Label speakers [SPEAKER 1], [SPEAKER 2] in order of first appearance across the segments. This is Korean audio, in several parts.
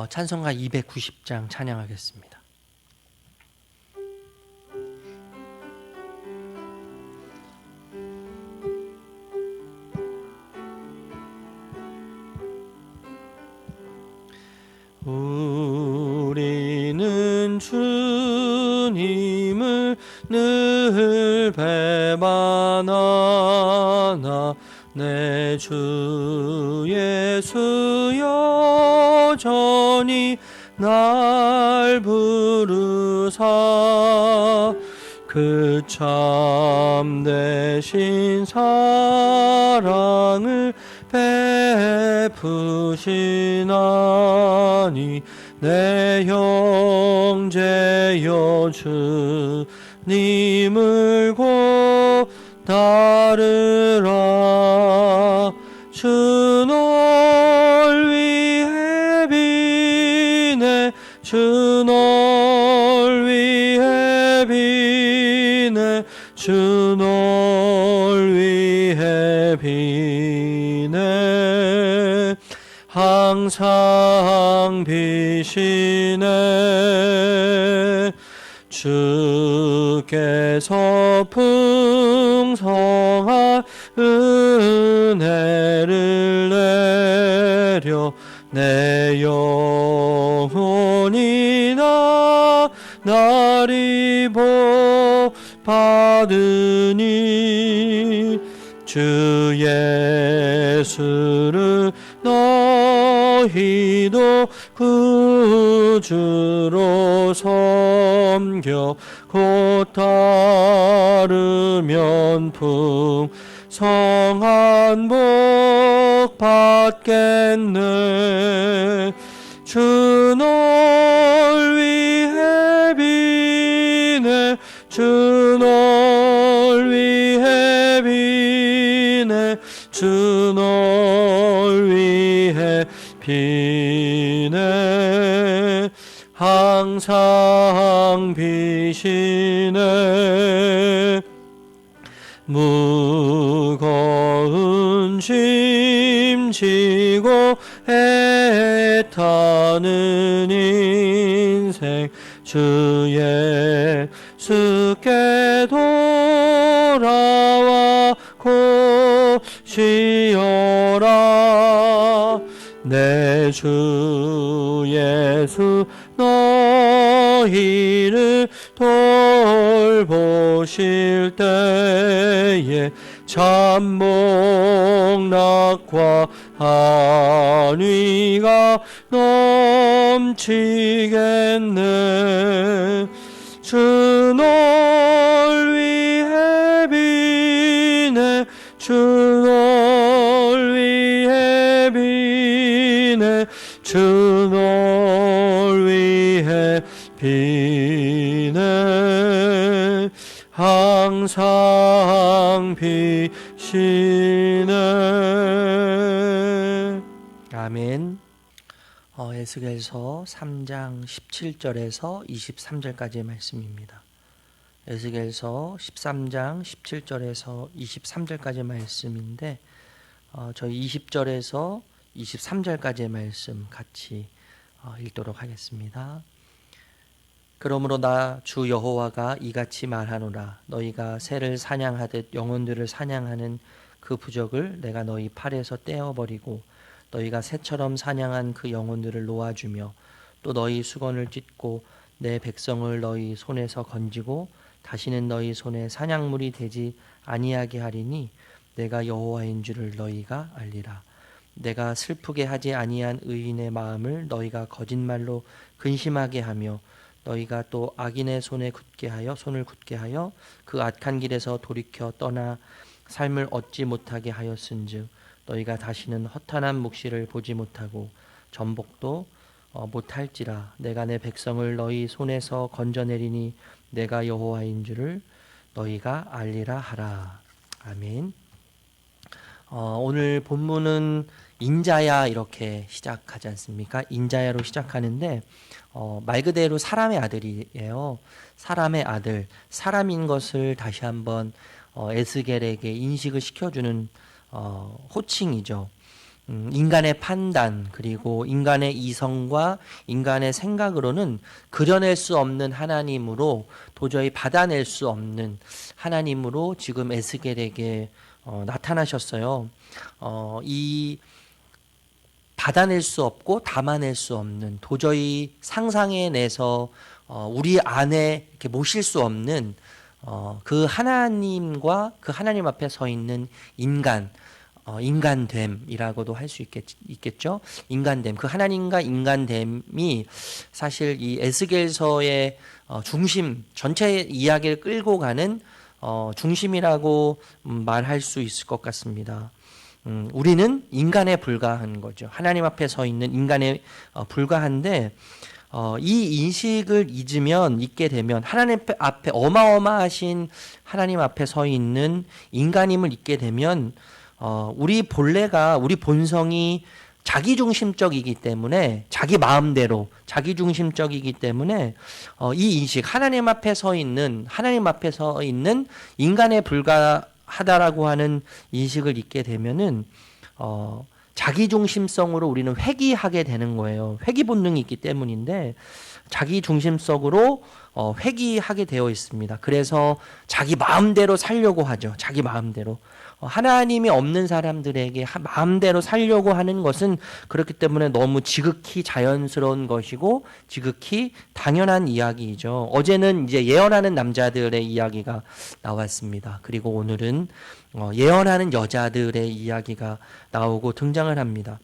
[SPEAKER 1] 찬송가 290장 찬양하겠습니다. 우리는 주님을 늘 배반하나 내 주 예수 여전히 날 부르사 그 참되신 사랑을 베푸시나니 내 형제여 주님을 곧 따르라. 주 널 위해 비네 주 널 위해 비네 주 널 위해 비네 항상 비시네. 주께서 풍성한 은혜를 내려 내 영혼이 나리 복 받으니 주 예수를 너희도 구주로 섬겨 곧 따르면 풍성한 복 받겠네. 주 널 위해 비네 주 널 위해 비네 주 널 위해 비네 항상 비시네. 무거운 짐 지고 애타는 인생 주 예수께 돌아와 곧 쉬어라. 내 주 예수 너희를 돌보실 때에 참복락과 안위가 넘치겠네. 주 널 위해 비네 주 널 위해 비네 주 널 위해 비네 항상 비시네. 아멘. 에스겔서 3장 17절에서 23절까지의 말씀입니다. 에스겔서 13장 17절에서 23절까지의 말씀인데 저희 20절에서 23절까지의 말씀 같이 읽도록 하겠습니다. 그러므로 나 주 여호와가 이같이 말하노라. 너희가 새를 사냥하듯 영혼들을 사냥하는 그 부적을 내가 너희 팔에서 떼어버리고 너희가 새처럼 사냥한 그 영혼들을 놓아주며 또 너희 수건을 찢고 내 백성을 너희 손에서 건지고 다시는 너희 손에 사냥물이 되지 아니하게 하리니 내가 여호와인 줄을 너희가 알리라. 내가 슬프게 하지 아니한 의인의 마음을 너희가 거짓말로 근심하게 하며 너희가 또 악인의 손을 굳게 하여 그 악한 길에서 돌이켜 떠나 삶을 얻지 못하게 하였은즉 너희가 다시는 허탄한 묵시를 보지 못하고 전복도 못할지라. 내가 내 백성을 너희 손에서 건져내리니 내가 여호와인 줄을 너희가 알리라 하라. 아멘. 오늘 본문은 인자야 이렇게 시작하지 않습니까? 인자야로 시작하는데 말 그대로 사람의 아들이에요. 사람의 아들, 사람인 것을 다시 한번 에스겔에게 인식을 시켜주는 호칭이죠. 인간의 판단 그리고 인간의 이성과 인간의 생각으로는 그려낼 수 없는 하나님으로 도저히 받아낼 수 없는 하나님으로 지금 에스겔에게 나타나셨어요. 이 받아낼 수 없고 담아낼 수 없는 도저히 상상해내서 우리 안에 이렇게 모실 수 없는 그 하나님과 그 하나님 앞에 서 있는 인간됨이라고도 할 수 있겠죠. 인간됨, 그 하나님과 인간됨이 사실 이 에스겔서의 중심, 전체 이야기를 끌고 가는 중심이라고 말할 수 있을 것 같습니다. 우리는 인간에 불과한 거죠. 하나님 앞에 서 있는 인간에 불과한데 이 인식을 잊게 되면 하나님 앞에 어마어마하신 하나님 앞에 서 있는 인간임을 잊게 되면 우리 본성이 자기중심적이기 때문에 자기 마음대로 자기중심적이기 때문에 이 인식 하나님 앞에 서 있는 인간에 불과하다라고 하는 인식을 잊게 되면은 자기중심성으로 우리는 회귀하게 되는 거예요. 회귀 본능이 있기 때문인데 자기중심적으로 회귀하게 되어 있습니다. 그래서 자기 마음대로 살려고 하죠. 자기 마음대로. 하나님이 없는 사람들에게 마음대로 살려고 하는 것은 그렇기 때문에 너무 지극히 자연스러운 것이고 지극히 당연한 이야기이죠. 어제는 이제 예언하는 남자들의 이야기가 나왔습니다. 그리고 오늘은 예언하는 여자들의 이야기가 나오고 등장을 합니다.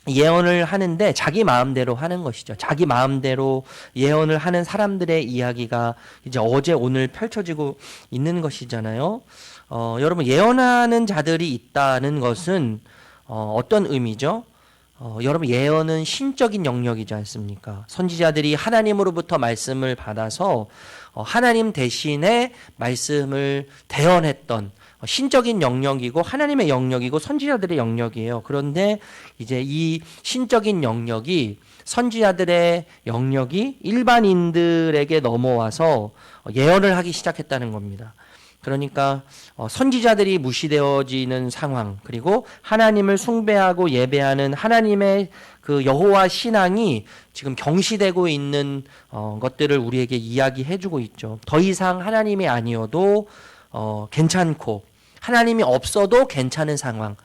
[SPEAKER 1] 예언을 하는데 자기 마음대로 하는 것이죠. 자기 마음대로 예언을 하는 사람들의 이야기가 이제 어제 오늘 펼쳐지고 있는 것이잖아요. 여러분 예언하는 자들이 있다는 것은 어떤 의미죠? 여러분 예언은 신적인 영역이지 않습니까? 선지자들이 하나님으로부터 말씀을 받아서 하나님 대신에 말씀을 대언했던 신적인 영역이고 하나님의 영역이고 선지자들의 영역이에요. 그런데 이제 이 신적인 영역이 선지자들의 영역이 일반인들에게 넘어와서 예언을 하기 시작했다는 겁니다. 그러니까 선지자들이 무시되어지는 상황, 그리고 하나님을 숭배하고 예배하는 하나님의 그 여호와 신앙이 지금 경시되고 있는 것들을 우리에게 이야기해주고 있죠. 더 이상 하나님이 아니어도 괜찮고 하나님이 없어도 괜찮은 상황,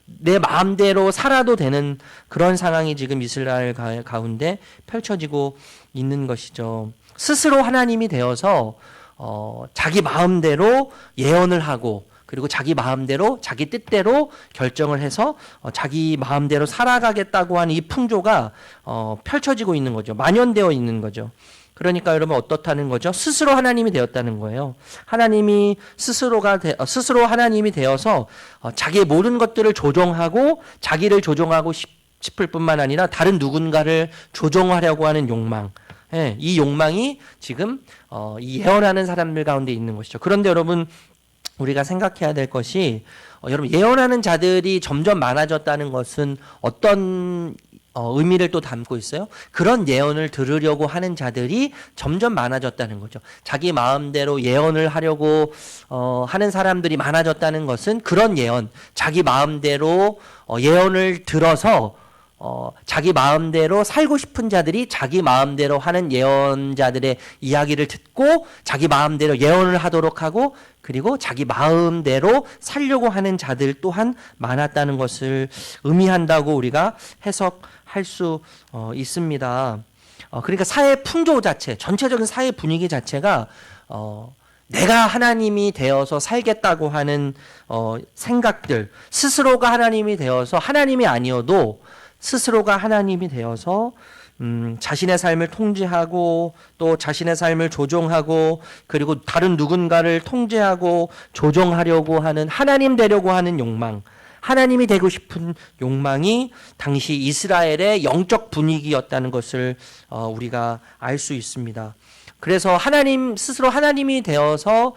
[SPEAKER 1] 내 마음대로 살아도 되는 그런 상황이 지금 이스라엘 가운데 펼쳐지고 있는 것이죠. 스스로 하나님이 되어서 자기 마음대로 예언을 하고 그리고 자기 마음대로 자기 뜻대로 결정을 해서 자기 마음대로 살아가겠다고 하는 이 풍조가 펼쳐지고 있는 거죠. 만연되어 있는 거죠. 그러니까 여러분 어떻다는 거죠? 스스로 하나님이 되었다는 거예요. 하나님이 스스로 하나님이 되어서 자기의 모든 것들을 조종하고 자기를 조종하고 싶을 뿐만 아니라 다른 누군가를 조종하려고 하는 욕망. 이 욕망이 지금 이 예언하는 사람들 가운데 있는 것이죠. 그런데 여러분 우리가 생각해야 될 것이 여러분 예언하는 자들이 점점 많아졌다는 것은 어떤 의미를 또 담고 있어요? 그런 예언을 들으려고 하는 자들이 점점 많아졌다는 거죠. 자기 마음대로 예언을 하려고 하는 사람들이 많아졌다는 것은 그런 예언, 자기 마음대로 예언을 들어서 자기 마음대로 살고 싶은 자들이 자기 마음대로 하는 예언자들의 이야기를 듣고 자기 마음대로 예언을 하도록 하고 그리고 자기 마음대로 살려고 하는 자들 또한 많았다는 것을 의미한다고 우리가 해석할 수 있습니다. 그러니까 사회 풍조 자체, 전체적인 사회 분위기 자체가 내가 하나님이 되어서 살겠다고 하는 생각들, 스스로가 하나님이 되어서 하나님이 아니어도 스스로가 하나님이 되어서 자신의 삶을 통제하고 또 자신의 삶을 조종하고 그리고 다른 누군가를 통제하고 조종하려고 하는 하나님 되려고 하는 욕망, 하나님이 되고 싶은 욕망이 당시 이스라엘의 영적 분위기였다는 것을 우리가 알 수 있습니다. 그래서 스스로 하나님이 되어서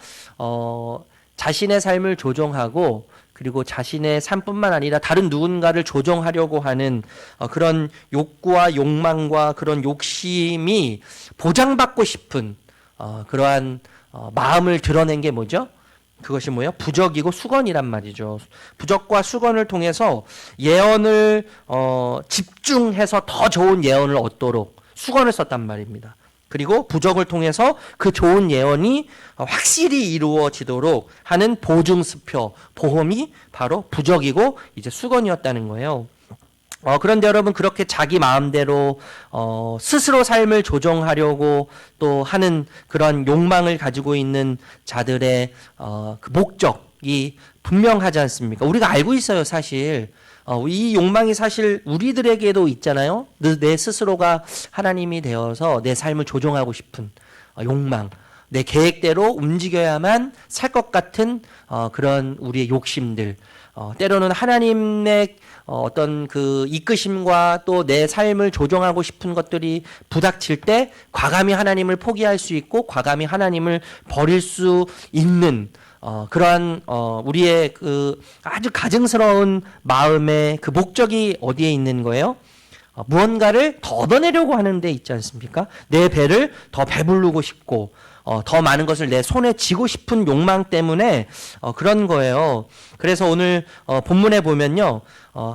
[SPEAKER 1] 자신의 삶을 조종하고 그리고 자신의 삶뿐만 아니라 다른 누군가를 조종하려고 하는 그런 욕구와 욕망과 그런 욕심이 보장받고 싶은 그러한 마음을 드러낸 게 뭐죠? 그것이 뭐예요? 부적이고 수건이란 말이죠. 부적과 수건을 통해서 예언을 집중해서 더 좋은 예언을 얻도록 수건을 썼단 말입니다. 그리고 부적을 통해서 그 좋은 예언이 확실히 이루어지도록 하는 보증수표, 보험이 바로 부적이고 이제 수건이었다는 거예요. 그런데 여러분, 그렇게 자기 마음대로 스스로 삶을 조정하려고 또 하는 그런 욕망을 가지고 있는 자들의 그 목적이 분명하지 않습니까? 우리가 알고 있어요, 사실. 이 욕망이 사실 우리들에게도 있잖아요. 내 스스로가 하나님이 되어서 내 삶을 조정하고 싶은 욕망, 내 계획대로 움직여야만 살 것 같은 그런 우리의 욕심들, 때로는 하나님의 어떤 그 이끄심과 또 내 삶을 조정하고 싶은 것들이 부닥칠 때 과감히 하나님을 포기할 수 있고 과감히 하나님을 버릴 수 있는 그러한 우리의 그 아주 가증스러운 마음의 그 목적이 어디에 있는 거예요? 무언가를 더 얻어내려고 하는 데 있지 않습니까? 내 배를 더 배부르고 싶고 더 많은 것을 내 손에 쥐고 싶은 욕망 때문에 그런 거예요. 그래서 오늘 본문에 보면요,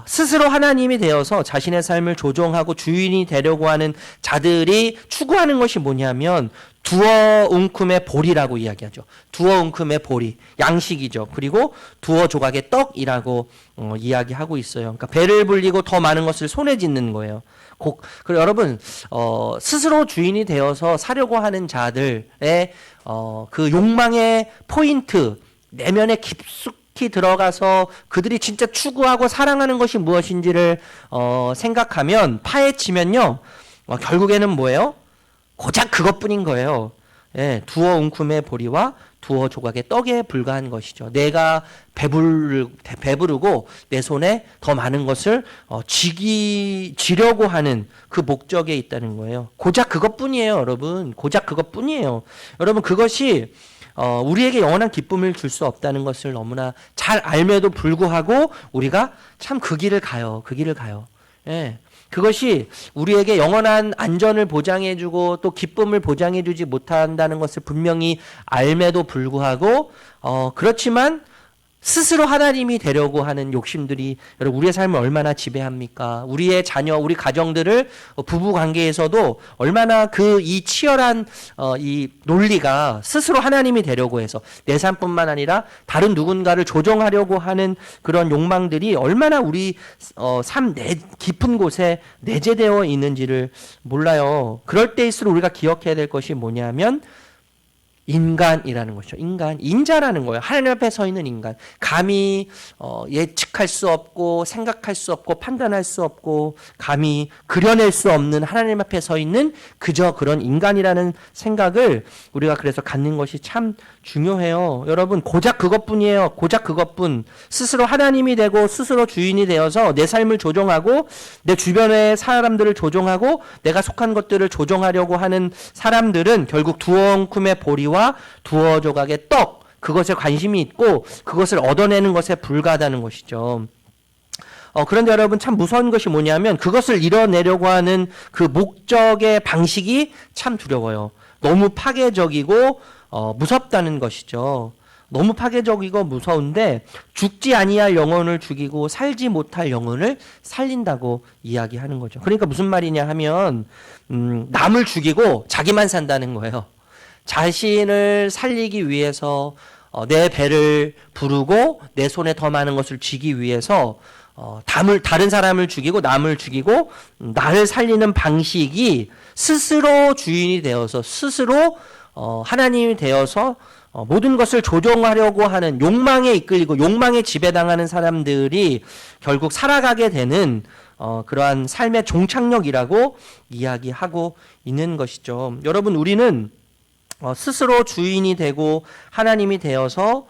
[SPEAKER 1] 스스로 하나님이 되어서 자신의 삶을 조종하고 주인이 되려고 하는 자들이 추구하는 것이 뭐냐면 두어 웅큼의 보리라고 이야기하죠. 두어 웅큼의 보리, 양식이죠. 그리고 두어 조각의 떡이라고 이야기하고 있어요. 그러니까 배를 불리고 더 많은 것을 손에 짓는 거예요. 그리고 여러분, 스스로 주인이 되어서 사려고 하는 자들의 그 욕망의 포인트, 내면에 깊숙이 들어가서 그들이 진짜 추구하고 사랑하는 것이 무엇인지를 생각하면, 파헤치면요, 결국에는 뭐예요? 고작 그것뿐인 거예요. 예, 두어 웅큼의 보리와 두어 조각의 떡에 불과한 것이죠. 내가 배부르고 내 손에 더 많은 것을 쥐려고 하는 그 목적에 있다는 거예요. 고작 그것뿐이에요, 여러분. 고작 그것뿐이에요. 여러분, 그것이 우리에게 영원한 기쁨을 줄 수 없다는 것을 너무나 잘 알매도 불구하고 우리가 참 그 길을 가요. 그 길을 가요. 예. 그것이 우리에게 영원한 안전을 보장해주고 또 기쁨을 보장해주지 못한다는 것을 분명히 알매도 불구하고 그렇지만 스스로 하나님이 되려고 하는 욕심들이 여러분 우리의 삶을 얼마나 지배합니까? 우리의 자녀, 우리 가정들을 부부 관계에서도 얼마나 이 치열한 이 논리가 스스로 하나님이 되려고 해서 내 삶뿐만 아니라 다른 누군가를 조정하려고 하는 그런 욕망들이 얼마나 우리 삶 깊은 곳에 내재되어 있는지를 몰라요. 그럴 때일수록 우리가 기억해야 될 것이 뭐냐면 인간이라는 것이죠. 인자라는 거예요. 하나님 앞에 서 있는 인간. 감히 예측할 수 없고 생각할 수 없고 판단할 수 없고 감히 그려낼 수 없는 하나님 앞에 서 있는 그저 그런 인간이라는 생각을 우리가 그래서 갖는 것이 참 중요해요. 여러분, 고작 그것뿐이에요. 고작 그것뿐. 스스로 하나님이 되고 스스로 주인이 되어서 내 삶을 조종하고 내 주변의 사람들을 조종하고 내가 속한 것들을 조종하려고 하는 사람들은 결국 두어 웅큼의 보리와 두어 조각의 떡, 그것에 관심이 있고 그것을 얻어내는 것에 불과하다는 것이죠. 그런데 여러분, 참 무서운 것이 뭐냐면 그것을 이뤄내려고 하는 그 목적의 방식이 참 두려워요. 너무 파괴적이고 무섭다는 것이죠. 너무 파괴적이고 무서운데 죽지 아니할 영혼을 죽이고 살지 못할 영혼을 살린다고 이야기하는 거죠. 그러니까 무슨 말이냐 하면 남을 죽이고 자기만 산다는 거예요. 자신을 살리기 위해서 내 배를 부르고 내 손에 더 많은 것을 쥐기 위해서 다른 사람을 죽이고 남을 죽이고 나를 살리는 방식이 스스로 주인이 되어서 스스로 하나님이 되어서 모든 것을 조종하려고 하는 욕망에 이끌리고 욕망에 지배당하는 사람들이 결국 살아가게 되는 그러한 삶의 종착역이라고 이야기하고 있는 것이죠. 여러분, 우리는 스스로 주인이 되고 하나님이 되어서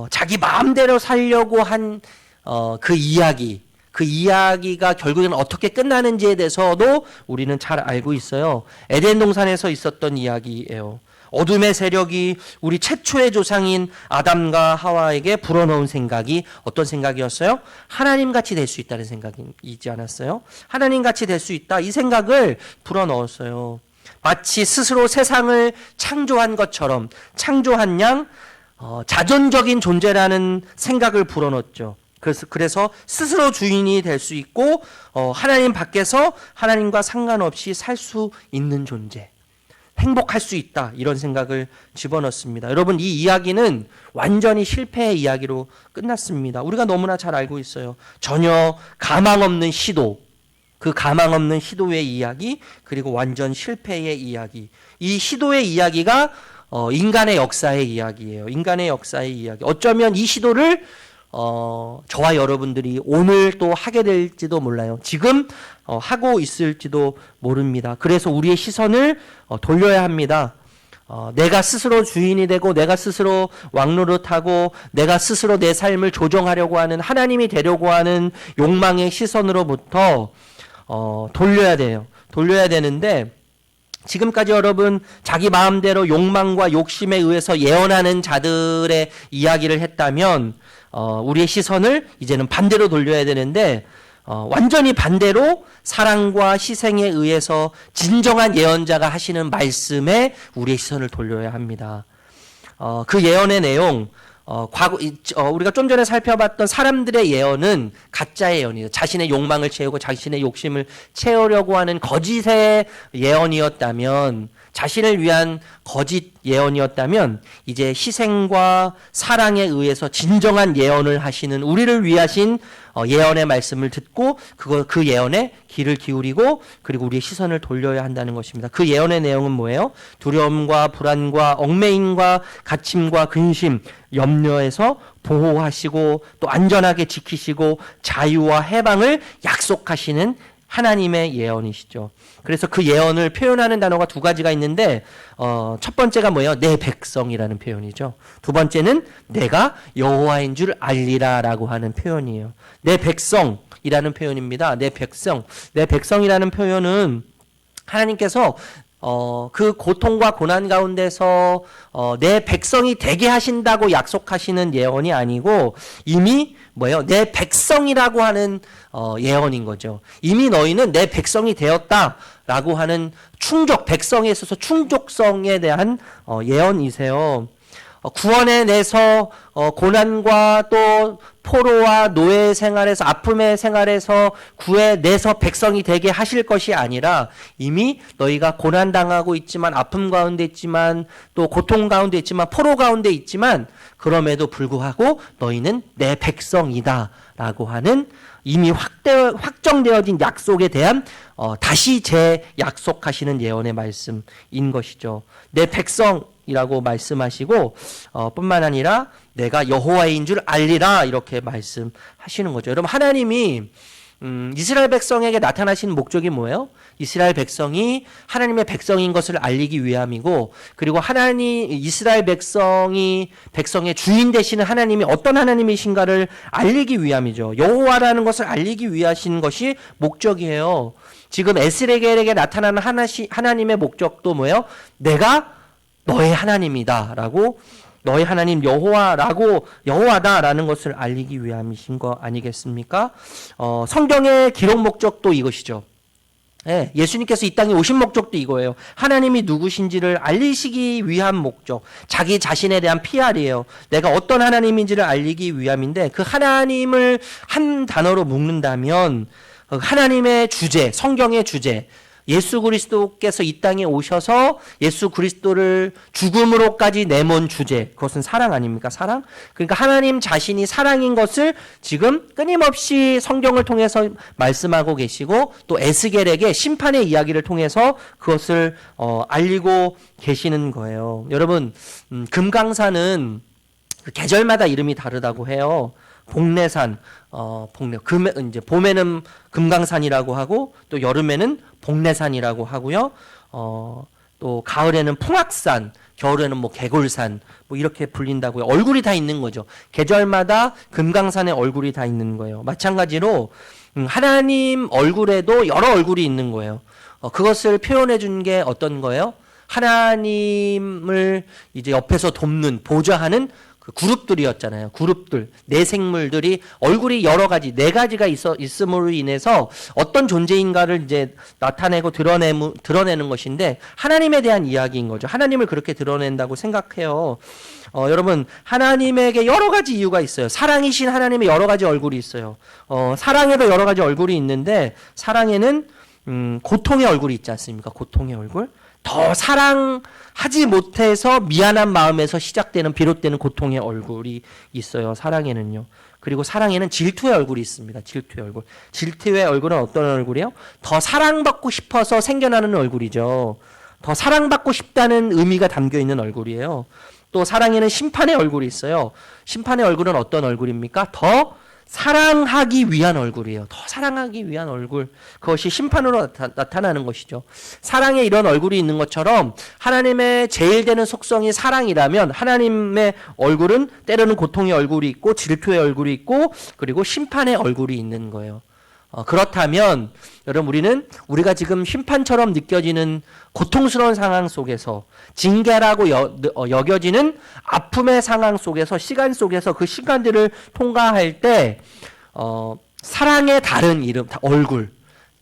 [SPEAKER 1] 자기 마음대로 살려고 한 그 이야기가 결국에는 어떻게 끝나는지에 대해서도 우리는 잘 알고 있어요. 에덴 동산에서 있었던 이야기예요. 어둠의 세력이 우리 최초의 조상인 아담과 하와에게 불어넣은 생각이 어떤 생각이었어요? 하나님같이 될 수 있다는 생각이지 않았어요? 하나님같이 될 수 있다, 이 생각을 불어넣었어요. 마치 스스로 세상을 창조한 것처럼 창조한 양 자존적인 존재라는 생각을 불어넣었죠. 그래서 스스로 주인이 될 수 있고 하나님 밖에서 하나님과 상관없이 살 수 있는 존재, 행복할 수 있다, 이런 생각을 집어넣습니다. 여러분, 이 이야기는 완전히 실패의 이야기로 끝났습니다. 우리가 너무나 잘 알고 있어요. 전혀 가망 없는 시도, 그 가망 없는 시도의 이야기, 그리고 완전 실패의 이야기. 이 시도의 이야기가 인간의 역사의 이야기예요. 인간의 역사의 이야기. 어쩌면 이 시도를 저와 여러분들이 오늘 또 하게 될지도 몰라요. 지금 하고 있을지도 모릅니다. 그래서 우리의 시선을 돌려야 합니다. 내가 스스로 주인이 되고 내가 스스로 왕노릇하고 내가 스스로 내 삶을 조정하려고 하는, 하나님이 되려고 하는 욕망의 시선으로부터 돌려야 돼요. 돌려야 되는데, 지금까지 여러분 자기 마음대로 욕망과 욕심에 의해서 예언하는 자들의 이야기를 했다면 우리의 시선을 이제는 반대로 돌려야 되는데, 완전히 반대로 사랑과 희생에 의해서 진정한 예언자가 하시는 말씀에 우리의 시선을 돌려야 합니다. 그 예언의 내용, 우리가 좀 전에 살펴봤던 사람들의 예언은 가짜의 예언이에요. 자신의 욕망을 채우고 자신의 욕심을 채우려고 하는 거짓의 예언이었다면, 자신을 위한 거짓 예언이었다면, 이제 희생과 사랑에 의해서 진정한 예언을 하시는, 우리를 위하신 예언의 말씀을 듣고 그 예언에 귀를 기울이고 그리고 우리의 시선을 돌려야 한다는 것입니다. 그 예언의 내용은 뭐예요? 두려움과 불안과 얽매임과 갇힘과 근심, 염려에서 보호하시고 또 안전하게 지키시고 자유와 해방을 약속하시는 하나님의 예언이시죠. 그래서 그 예언을 표현하는 단어가 두 가지가 있는데, 첫 번째가 뭐예요? 내 백성이라는 표현이죠. 두 번째는 내가 여호와인 줄 알리라라고 하는 표현이에요. 내 백성이라는 표현입니다. 내 백성. 내 백성이라는 표현은 하나님께서 그 고통과 고난 가운데서 내 백성이 되게 하신다고 약속하시는 예언이 아니고, 이미 뭐예요? 내 백성이라고 하는 예언인 거죠. 이미 너희는 내 백성이 되었다라고 하는 백성에 있어서 충족성에 대한 예언이세요. 구원에 내서 고난과 또 포로와 노예 생활에서, 아픔의 생활에서 구해내서 백성이 되게 하실 것이 아니라, 이미 너희가 고난당하고 있지만, 아픔 가운데 있지만, 또 고통 가운데 있지만, 포로 가운데 있지만, 그럼에도 불구하고 너희는 내 백성이다 라고 하는 이미 확정되어진 약속에 대한 다시 재약속하시는 예언의 말씀인 것이죠. 내 백성이라고 말씀하시고 뿐만 아니라 내가 여호와인 줄 알리라, 이렇게 말씀하시는 거죠. 여러분, 하나님이 이스라엘 백성에게 나타나신 목적이 뭐예요? 이스라엘 백성이 하나님의 백성인 것을 알리기 위함이고, 그리고 이스라엘 백성의 주인 되시는 하나님이 어떤 하나님이신가를 알리기 위함이죠. 여호와라는 것을 알리기 위하신 것이 목적이에요. 지금 에스겔에게 나타나는 하나님의 목적도 뭐예요? 내가 너의 하나님이다라고, 너의 하나님 여호와다라는 것을 알리기 위함이신 거 아니겠습니까? 성경의 기록 목적도 이것이죠. 예, 예수님께서 이 땅에 오신 목적도 이거예요. 하나님이 누구신지를 알리시기 위한 목적, 자기 자신에 대한 PR이에요. 내가 어떤 하나님인지를 알리기 위함인데, 그 하나님을 한 단어로 묶는다면 하나님의 주제, 성경의 주제, 예수 그리스도께서 이 땅에 오셔서 예수 그리스도를 죽음으로까지 내몬 주제, 그것은 사랑 아닙니까? 사랑? 그러니까 하나님 자신이 사랑인 것을 지금 끊임없이 성경을 통해서 말씀하고 계시고, 또 에스겔에게 심판의 이야기를 통해서 그것을 알리고 계시는 거예요. 여러분, 금강산은 계절마다 이름이 다르다고 해요. 복례산, 이제 봄에는 금강산이라고 하고, 또 여름에는 복례산이라고 하고요. 또 가을에는 풍악산, 겨울에는 개골산, 이렇게 불린다고요. 얼굴이 다 있는 거죠. 계절마다 금강산의 얼굴이 다 있는 거예요. 마찬가지로 하나님 얼굴에도 여러 얼굴이 있는 거예요. 그것을 표현해 준 게 어떤 거예요? 하나님을 이제 옆에서 돕는, 보좌하는 그 그룹들이었잖아요. 그룹들, 내생물들이 얼굴이 여러 가지, 네 가지가 있음으로 인해서 어떤 존재인가를 이제 나타내고 드러내는 것인데 하나님에 대한 이야기인 거죠. 하나님을 그렇게 드러낸다고 생각해요. 여러분, 하나님에게 여러 가지 이유가 있어요. 사랑이신 하나님의 여러 가지 얼굴이 있어요. 사랑에도 여러 가지 얼굴이 있는데 사랑에는 고통의 얼굴이 있지 않습니까? 고통의 얼굴. 더 사랑하지 못해서 미안한 마음에서 시작되는 비롯되는 고통의 얼굴이 있어요. 사랑에는요. 그리고 사랑에는 질투의 얼굴이 있습니다. 질투의 얼굴. 질투의 얼굴은 어떤 얼굴이에요? 더 사랑받고 싶어서 생겨나는 얼굴이죠. 더 사랑받고 싶다는 의미가 담겨 있는 얼굴이에요. 또 사랑에는 심판의 얼굴이 있어요. 심판의 얼굴은 어떤 얼굴입니까? 더 사랑하기 위한 얼굴이에요. 더 사랑하기 위한 얼굴. 그것이 심판으로 나타나는 것이죠. 사랑에 이런 얼굴이 있는 것처럼 하나님의 제일 되는 속성이 사랑이라면 하나님의 얼굴은 때로는 고통의 얼굴이 있고 질투의 얼굴이 있고 그리고 심판의 얼굴이 있는 거예요. 그렇다면 여러분 우리가 지금 심판처럼 느껴지는 고통스러운 상황 속에서 징계라고 여겨지는 아픔의 상황 속에서 시간 속에서 그 시간들을 통과할 때 사랑의 다른 이름 얼굴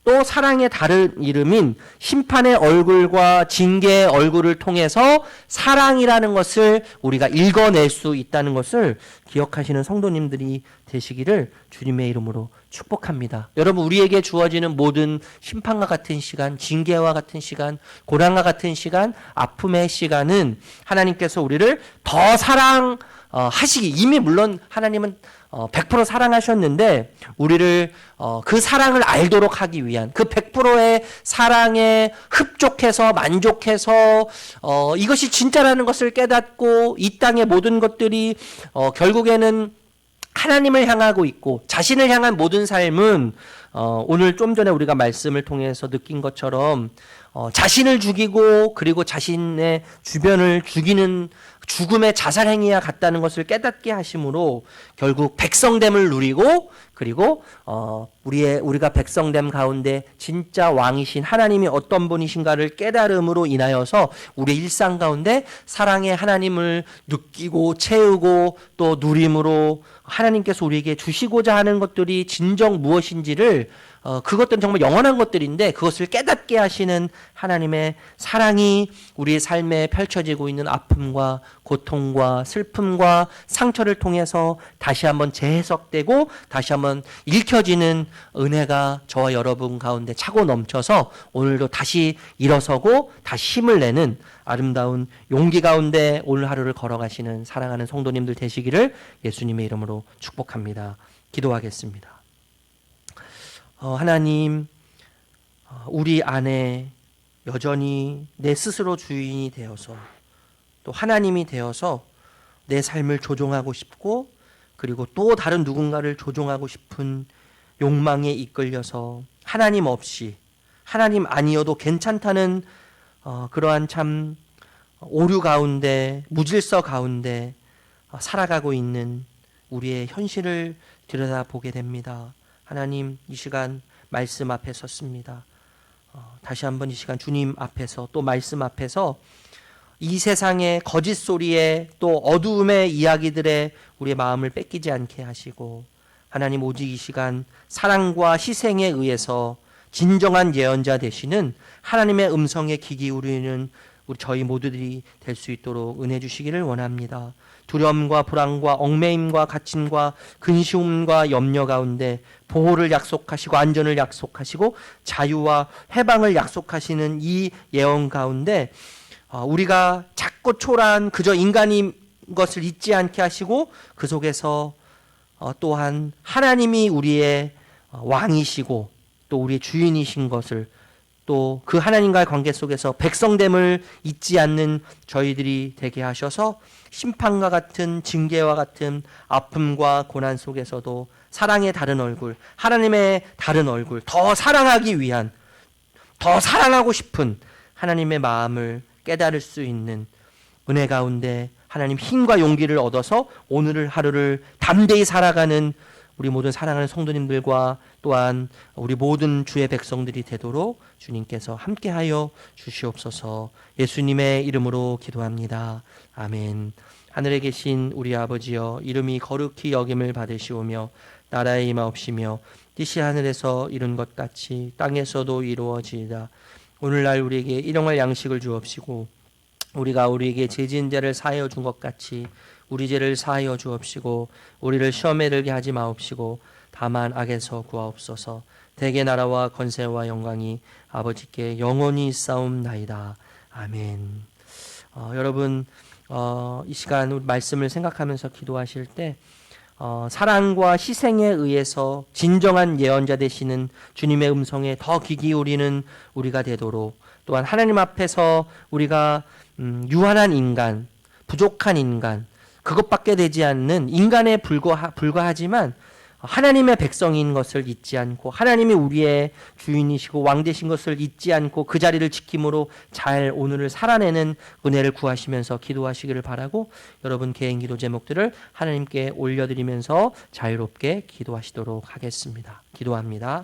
[SPEAKER 1] 또 사랑의 다른 이름인 심판의 얼굴과 징계의 얼굴을 통해서 사랑이라는 것을 우리가 읽어낼 수 있다는 것을 기억하시는 성도님들이 되시기를 주님의 이름으로 축복합니다. 여러분 우리에게 주어지는 모든 심판과 같은 시간, 징계와 같은 시간, 고난과 같은 시간, 아픔의 시간은 하나님께서 우리를 더 사랑하시기 이미 물론 하나님은 100% 사랑하셨는데 우리를 그 사랑을 알도록 하기 위한 그 100%의 사랑에 흡족해서 만족해서 이것이 진짜라는 것을 깨닫고 이 땅의 모든 것들이 결국에는 하나님을 향하고 있고 자신을 향한 모든 삶은 오늘 좀 전에 우리가 말씀을 통해서 느낀 것처럼 자신을 죽이고 그리고 자신의 주변을 죽이는 죽음의 자살행위와 같다는 것을 깨닫게 하심으로 결국 백성됨을 누리고 그리고 우리가 백성됨 가운데 진짜 왕이신 하나님이 어떤 분이신가를 깨달음으로 인하여서 우리의 일상 가운데 사랑의 하나님을 느끼고 채우고 또 누림으로 하나님께서 우리에게 주시고자 하는 것들이 진정 무엇인지를 그것들은 정말 영원한 것들인데 그것을 깨닫게 하시는 하나님의 사랑이 우리의 삶에 펼쳐지고 있는 아픔과 고통과 슬픔과 상처를 통해서 다시 한번 재해석되고 다시 한번 읽혀지는 은혜가 저와 여러분 가운데 차고 넘쳐서 오늘도 다시 일어서고 다시 힘을 내는 아름다운 용기 가운데 오늘 하루를 걸어가시는 사랑하는 성도님들 되시기를 예수님의 이름으로 축복합니다. 기도하겠습니다. 하나님, 우리 안에 여전히 내 스스로 주인이 되어서 또 하나님이 되어서 내 삶을 조종하고 싶고 그리고 또 다른 누군가를 조종하고 싶은 욕망에 이끌려서 하나님 없이 하나님 아니어도 괜찮다는 그러한 참 오류 가운데 무질서 가운데 살아가고 있는 우리의 현실을 들여다보게 됩니다. 하나님 이 시간 말씀 앞에 섰습니다. 다시 한번 이 시간 주님 앞에서 또 말씀 앞에서 이 세상의 거짓 소리에 또 어두움의 이야기들에 우리의 마음을 뺏기지 않게 하시고 하나님 오직 이 시간 사랑과 희생에 의해서 진정한 예언자 되시는 하나님의 음성에 귀 기울이는 저희 모두들이 될 수 있도록 은혜 주시기를 원합니다. 두려움과 불안과 얽매임과 갇힘과 근시움과 염려 가운데 보호를 약속하시고 안전을 약속하시고 자유와 해방을 약속하시는 이 예언 가운데 우리가 작고 초라한 그저 인간인 것을 잊지 않게 하시고 그 속에서 또한 하나님이 우리의 왕이시고 또 우리의 주인이신 것을 또 그 하나님과의 관계 속에서 백성됨을 잊지 않는 저희들이 되게 하셔서 심판과 같은 징계와 같은 아픔과 고난 속에서도 사랑의 다른 얼굴, 하나님의 다른 얼굴, 더 사랑하기 위한, 더 사랑하고 싶은 하나님의 마음을 깨달을 수 있는 은혜 가운데 하나님 힘과 용기를 얻어서 오늘 하루를 담대히 살아가는 우리 모든 사랑하는 성도님들과 또한 우리 모든 주의 백성들이 되도록 주님께서 함께하여 주시옵소서. 예수님의 이름으로 기도합니다. 아멘. 하늘에 계신 우리 아버지여, 이름이 거룩히 여김을 받으시오며 나라의 임하옵시며 뜻이 하늘에서 이룬 것 같이 땅에서도 이루어지이다. 오늘날 우리에게 일용할 양식을 주옵시고 우리가 우리에게 죄 지은 자를 사하여 준 것 같이 우리 죄를 사하여 주옵시고 우리를 시험에 들게 하지 마옵시고 다만 악에서 구하옵소서. 대개 나라와 권세와 영광이 아버지께 영원히 있사옵나이다. 아멘. 여러분 이 시간 우리 말씀을 생각하면서 기도하실 때 사랑과 희생에 의해서 진정한 예언자 되시는 주님의 음성에 더 귀 기울이는 우리가 되도록, 또한 하나님 앞에서 우리가 유한한 인간, 부족한 인간, 그것밖에 되지 않는 인간에 불과하지만 하나님의 백성인 것을 잊지 않고 하나님이 우리의 주인이시고 왕 되신 것을 잊지 않고 그 자리를 지킴으로 잘 오늘을 살아내는 은혜를 구하시면서 기도하시기를 바라고, 여러분 개인 기도 제목들을 하나님께 올려드리면서 자유롭게 기도하시도록 하겠습니다. 기도합니다.